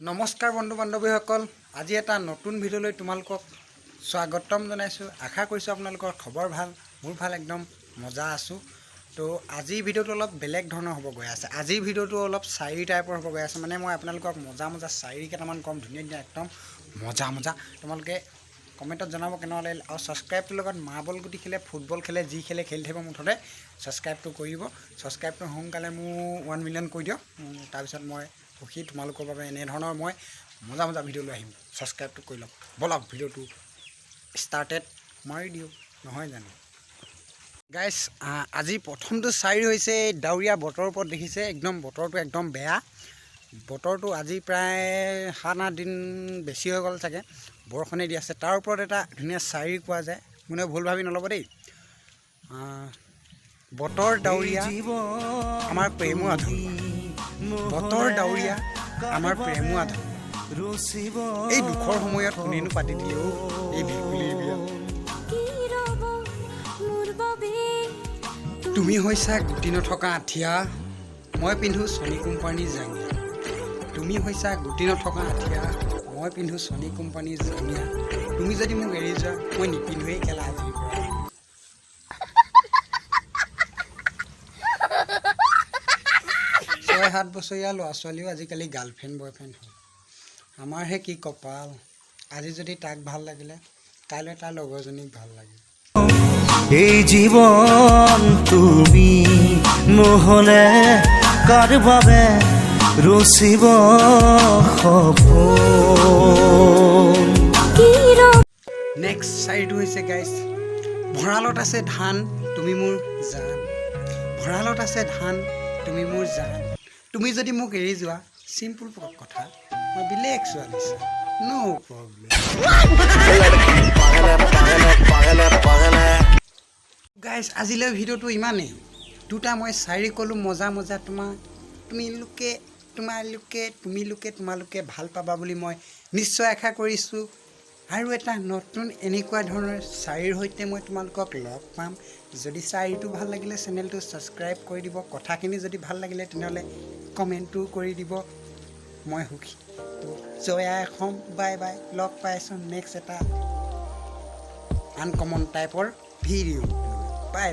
নমস্কাৰ বন্ধু বান্ধৱীসকল, আজি এটা নতুন ভিডিঅ'লৈ তোমালোকক স্বাগতম জনাইছোঁ। আশা কৰিছোঁ আপোনালোকৰ খবৰ ভাল। মোৰ ভাল, একদম মজা আছোঁ। তো আজিৰ ভিডিঅ'টো অলপ বেলেগ ধৰণৰ হ'ব গৈ আছে। আজিৰ ভিডিঅ'টো অলপ শায়ৰী টাইপৰ হ'ব গৈ আছে। মানে মই আপোনালোকক মজা শায়ৰী কেইটামান ক'ম, ধুনীয়া একদম মজা। তোমালোকে কমেণ্টত জনাব কেনেকুৱা লাগিল, আৰু ছাবস্ক্ৰাইবটোৰ লগত মাৰ্বল গুটি খেলে, ফুটবল খেলে, যি খেলে খেলি থাকিব। মুঠতে ছাবস্ক্ৰাইবটো কৰিব। ছাবস্ক্ৰাইবটো সোনকালে মোৰ 1 মিলিয়ন কৰি দিয়ক। তাৰপিছত মই সুখী তোমালোকৰ বাবে এনেধৰণৰ মই মজা ভিডিঅ' লৈ আহিম। ছাবস্ক্ৰাইবটো কৰি লওক। বলক ভিডিঅ'টো ষ্টাৰ্টেড মাৰি দিওঁ, নহয় জানো গাইছ। আজি প্ৰথমটো শায়ৰী হৈছে ডাৱৰীয়া বতৰৰ ওপৰত। দেখিছে একদম বতৰটো একদম বেয়া। বতৰটো আজি প্ৰায় 7-8 দিন বেছি হৈ গ'ল চাগে, বৰষুণে দি আছে। তাৰ ওপৰত এটা ধুনীয়া শায়ৰী কোৱা যায়, কোনেও ভুল ভাবি নল'ব দেই। বতৰ ডাৱৰীয়া আমাৰ প্ৰেমো আধৰুৱা, বতৰ ডাৱৰীয়া আমাৰ প্ৰেমো আধৰুৱা, এই দুখৰ সময়ত কোনেনো পাতি দিলেও এই ভেকুলীৰ বিয়া। তুমি হৈছা গুটি নথকা আঠিয়া, মই পিন্ধো ছনী কোম্পানীৰ জাঙিয়া। তুমি হৈছা গুটি নথকা আঠিয়া, মই পিন্ধো ছনী কোম্পানীৰ জাঙিয়া। তুমি যদি মোক এৰি যোৱা, মই নিপিন্ধোৱেই খেলা আজিৰ পৰা। 6-7 বছৰীয়া ল'ৰা ছোৱালীও আজিকালি গাৰ্লফ্ৰেণ্ড বয়ফ্ৰেণ্ড হয়। আমাৰহে কি কপাল, আজি যদি তাক ভাল লাগিলে, কাইলৈ তাৰ লগৰজনীক ভাল লাগে। এই জীৱন তুমি নহ'লে কাৰ বাবে ৰচিব সপোন। নেক্সট শায়ৰীটো হৈছে গাইছ, ভঁৰালত আছে ধান তুমি মোৰ জান, ভঁৰালত আছে ধান তুমি মোৰ জান। তুমি যদি মোক এৰি যোৱা, চিম্পুল কথা, মই বেলেগ ছোৱালী চাম, ন' প্ৰব্লেম। গাইছ আজিলৈ ভিডিঅ'টো ইমানেই। দুটা মই শায়ৰী ক'লোঁ মজা। তোমালোকে ভাল পাবা বুলি মই নিশ্চয় আশা কৰিছোঁ। আৰু এটা নতুন এনেকুৱা ধৰণৰ শায়ৰীৰ সৈতে মই তোমালোকক লগ পাম। যদি শায়ৰীটো ভাল লাগিলে চেনেলটো ছাবস্ক্ৰাইব কৰি দিব। কথাখিনি যদি ভাল লাগিলে তেনেহ'লে কমেণ্টটো কৰি দিব। মই সুখী। তো জয়া এখন বাই। লগ পাইছোঁ নেক্সট এটা আনকমন টাইপৰ ভিডিঅ'। বাই।